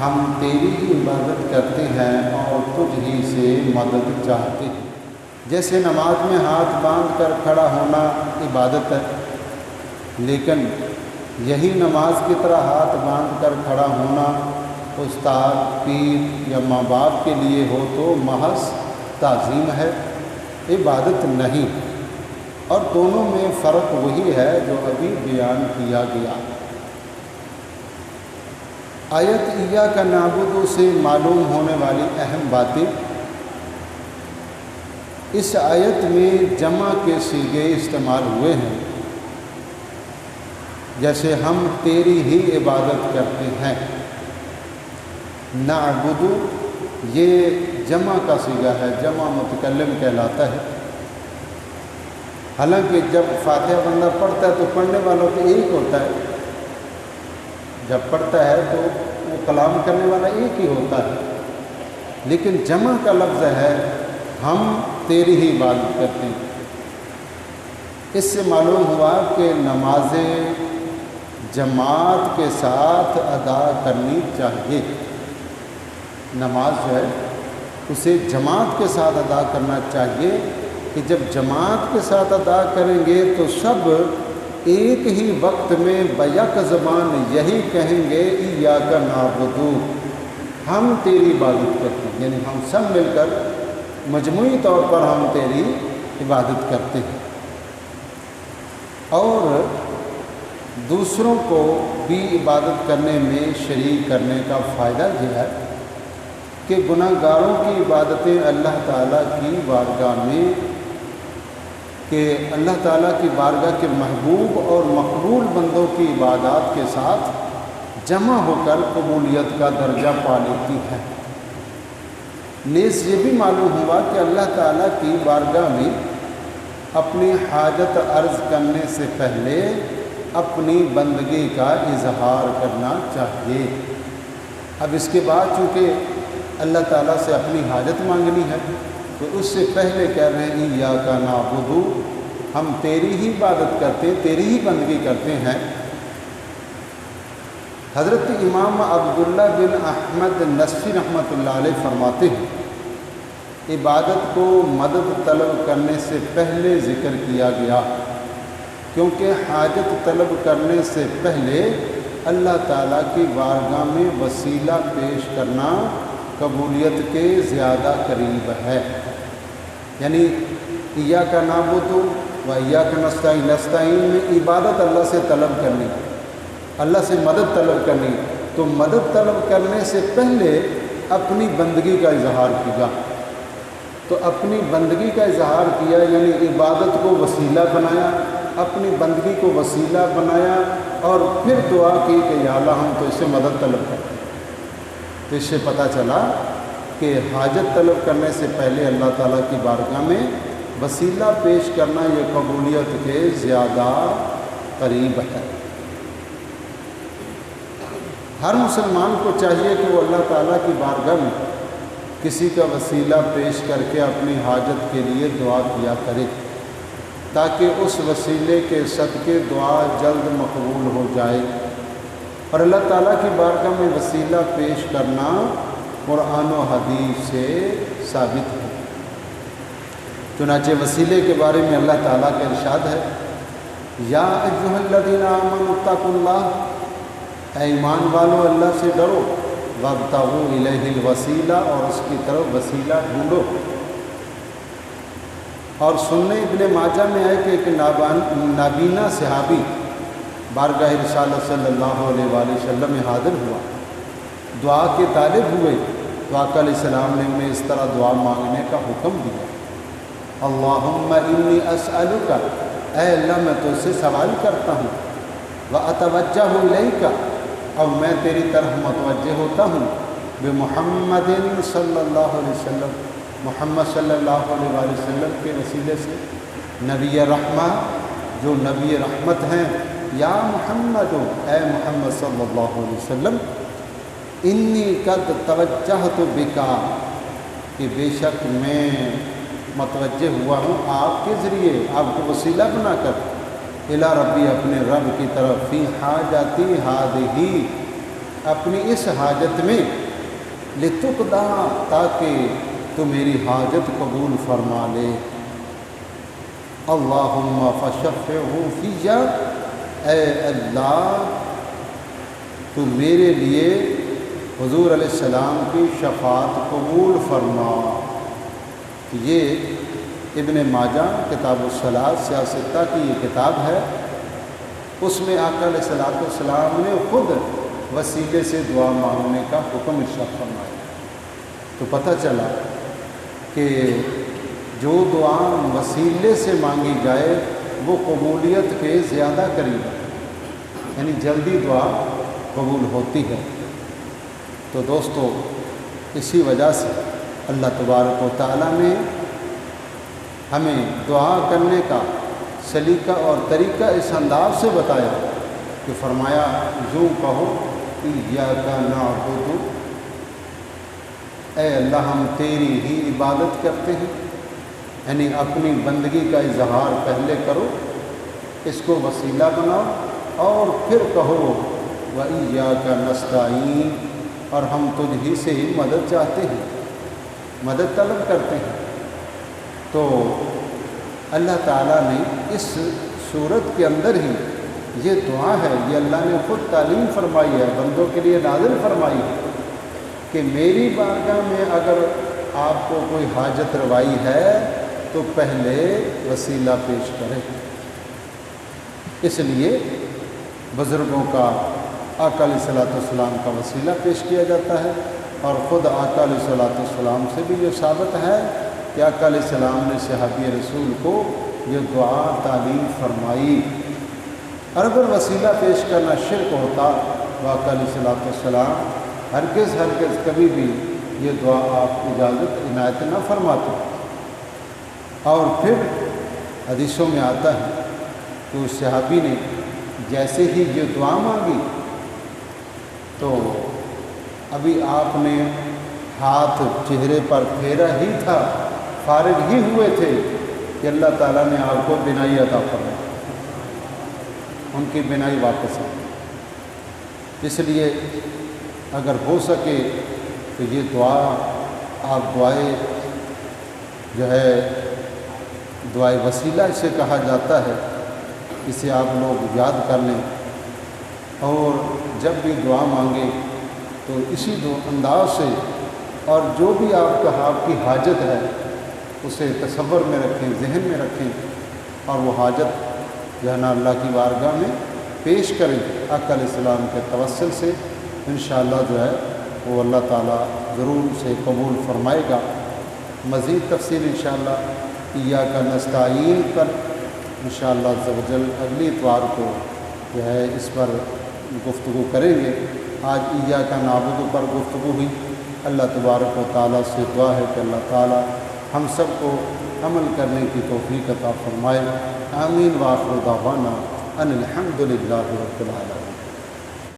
ہم تیری ہی عبادت کرتے ہیں اور تجھ ہی سے مدد چاہتے ہیں۔ جیسے نماز میں ہاتھ باندھ کر کھڑا ہونا عبادت ہے، لیکن یہی نماز کی طرح ہاتھ باندھ کر کھڑا ہونا استاد، پیر یا ماں باپ کے لیے ہو تو محض تعظیم ہے، عبادت نہیں۔ اور دونوں میں فرق وہی ہے جو ابھی بیان کیا گیا۔ آیت ایاک نعبد سے معلوم ہونے والی اہم باتیں، اس آیت میں جمع کے صیغے استعمال ہوئے ہیں، جیسے ہم تیری ہی عبادت کرتے ہیں۔ نعبد یہ جمع کا صیغہ ہے، جمع متکلم کہلاتا ہے۔ حالانکہ جب فاتحہ بندہ پڑھتا ہے تو پڑھنے والوں تو ایک ہوتا ہے، جب پڑھتا ہے تو وہ کلام کرنے والا ایک ہی ہوتا ہے، لیکن جمع کا لفظ ہے ہم تیری ہی عبادت کرتے ہیں۔ اس سے معلوم ہوا کہ نمازیں جماعت کے ساتھ ادا کرنی چاہیے۔ نماز جو ہے اسے جماعت کے ساتھ ادا کرنا چاہیے کہ جب جماعت کے ساتھ ادا کریں گے تو سب ایک ہی وقت میں بیک زبان یہی کہیں گے ایاک نعبد، ہم تیری عبادت کرتے ہیں، یعنی ہم سب مل کر مجموعی طور پر ہم تیری عبادت کرتے ہیں۔ اور دوسروں کو بھی عبادت کرنے میں شریک کرنے کا فائدہ یہ ہے کہ گناہ گاروں کی عبادتیں اللہ تعالیٰ کی بارگاہ میں، کہ اللہ تعالیٰ کی بارگاہ کے محبوب اور مقبول بندوں کی عبادات کے ساتھ جمع ہو کر قبولیت کا درجہ پا لیتی ہے۔ نیز یہ بھی معلوم ہوا کہ اللہ تعالیٰ کی بارگاہ میں اپنی حاجت عرض کرنے سے پہلے اپنی بندگی کا اظہار کرنا چاہیے۔ اب اس کے بعد چونکہ اللہ تعالیٰ سے اپنی حاجت مانگنی ہے تو اس سے پہلے کہہ رہے ہیں ایاک نعبد، ہم تیری ہی عبادت کرتے ہیں، تیری ہی بندگی کرتے ہیں۔ حضرت امام عبداللہ بن احمد نصفی رحمۃ اللہ علیہ فرماتے ہیں عبادت کو مدد طلب کرنے سے پہلے ذکر کیا گیا، کیونکہ حاجت طلب کرنے سے پہلے اللہ تعالیٰ کی بارگاہ میں وسیلہ پیش کرنا قبولیت کے زیادہ قریب ہے۔ یعنی ایاک نعبد و ایاک نستعین، نستعین میں عبادت اللہ سے طلب کرنی، اللہ سے مدد طلب کرنی، تو مدد طلب کرنے سے پہلے اپنی بندگی کا اظہار کیا، تو اپنی بندگی کا اظہار کیا یعنی عبادت کو وسیلہ بنایا، اپنی بندگی کو وسیلہ بنایا، اور پھر دعا کی کہ یا اللہ ہم تو اس سے مدد طلب کرتے ہیں۔ تو اس سے پتہ چلا کہ حاجت طلب کرنے سے پہلے اللہ تعالیٰ کی بارگاہ میں وسیلہ پیش کرنا یہ قبولیت کے زیادہ قریب ہے۔ ہر مسلمان کو چاہیے کہ وہ اللہ تعالیٰ کی بارگاہ میں کسی کا وسیلہ پیش کر کے اپنی حاجت کے لیے دعا کیا کرے، تاکہ اس وسیلے کے صدقے دعا جلد مقبول ہو جائے۔ اور اللہ تعالیٰ کی بارگاہ میں وسیلہ پیش کرنا قرآن و حدیث سے ثابت ہے۔ چنانچہ وسیلے کے بارے میں اللہ تعالیٰ کا ارشاد ہے یا ایھا الذین آمنوا اتقوا اللہ، اے ایمان والو اللہ سے ڈرو، وابتغوا الیہ الوسیلہ، اور اس کی طرف وسیلہ ڈھونڈو۔ اور سننے ابن ماجہ میں ہے کہ ایک نابینا صحابی بارگاہ رسالت صلی اللہ علیہ وآلہ وسلم میں حاضر ہوا، دعا کے طالب ہوئے، تو آقا علیہ السلام نے انہیں اس طرح دعا مانگنے کا حکم دیا، اللہم انی اسألک، اے اللہ میں تجھ سے سوال کرتا ہوں، واتوجہ الیک، اور میں تیری طرف متوجہ ہوتا ہوں، بمحمد صلی اللہ علیہ وسلم، محمد صلی اللہ علیہ وآلہ وسلم کے وسیلے سے، نبی رحمہ جو نبی رحمت ہیں، یا محمد، اے محمد صلی اللہ علیہ وسلم، انی قد توجہت بکا، کہ بے شک میں متوجہ ہوا ہوں آپ کے ذریعے، آپ کو وسیلہ بنا کر، الی ربی، اپنے رب کی طرف، فی حاجتی ہذہ، اپنی اس حاجت میں لتقضا تاکہ تو میری حاجت قبول فرما لے۔ اللہم فشفعہ فی، اے اللہ تو میرے لیے حضور علیہ السلام کی شفاعت قبول فرما۔ یہ ابن ماجہ کتاب الصلاۃ سیاستہ کی یہ کتاب ہے، اس میں آقا علیہ السلام نے خود وسیلے سے دعا مانگنے کا حکم ارشاد فرمایا۔ تو پتہ چلا کہ جو دعا وسیلے سے مانگی جائے وہ قبولیت کے زیادہ قریب ہے، یعنی جلدی دعا قبول ہوتی ہے۔ تو دوستو اسی وجہ سے اللہ تبارک و تعالیٰ نے ہمیں دعا کرنے کا سلیقہ اور طریقہ اس انداز سے بتایا کہ فرمایا یوں کہو ایاک نعبد، اے اللہ ہم تیری ہی عبادت کرتے ہیں، یعنی اپنی بندگی کا اظہار پہلے کرو، اس کو وسیلہ بناؤ اور پھر کہو وَإِيَّاكَ نَسْتَعِينُ، اور ہم تجھ ہی سے ہی مدد چاہتے ہیں، مدد طلب کرتے ہیں۔ تو اللہ تعالیٰ نے اس صورت کے اندر ہی یہ دعا ہے، یہ اللہ نے خود تعلیم فرمائی ہے، بندوں کے لیے نازل فرمائی ہے کہ میری بارگاہ میں اگر آپ کو کوئی حاجت روائی ہے تو پہلے وسیلہ پیش کریں۔ اس لیے بزرگوں کا آقا علیہ السلام کا وسیلہ پیش کیا جاتا ہے، اور خود آقا علیہ السلام سے بھی یہ ثابت ہے کہ آقا علیہ السلام نے صحابی رسول کو یہ دعا تعلیم فرمائی۔ اور اگر وسیلہ پیش کرنا شرک ہوتا تو آقا علیہ السلام ہرگز کبھی بھی یہ دعا آپ اجازت عنایت نہ فرماتے۔ اور پھر حدیثوں میں آتا ہے کہ اس صحابی نے جیسے ہی یہ دعا مانگی تو ابھی آپ نے ہاتھ چہرے پر پھیرا ہی تھا، فارغ ہی ہوئے تھے کہ اللہ تعالیٰ نے آپ کو بینائی عطا فرمائی، ان کی بینائی واپس آئی۔ اس لیے اگر ہو سکے تو یہ دعا آپ دعائے جو ہے دعائے وسیلہ اسے کہا جاتا ہے، اسے آپ لوگ یاد کر لیں، اور جب بھی دعا مانگیں تو اسی انداز سے، اور جو بھی آپ کی حاجت ہے اسے تصور میں رکھیں، ذہن میں رکھیں، اور وہ حاجت جو ہے نا اللہ کی بارگاہ میں پیش کریں آقا علیہ السلام کے توسل سے۔ انشاءاللہ جو ہے وہ اللہ تعالیٰ ضرور سے قبول فرمائے گا۔ مزید تفصیل انشاءاللہ ایاک نستعین پر انشاءاللہ عز و جل اگلی اتوار کو جو ہے اس پر گفتگو کریں گے۔ آج ایاک نعبد پر گفتگو ہوئی۔ اللہ تبارک و تعالیٰ سے دعا ہے کہ اللہ تعالیٰ ہم سب کو عمل کرنے کی توفیق عطا فرمائے۔ آمین۔ وآخر دعوانا ان الحمد للہ رب العالمین۔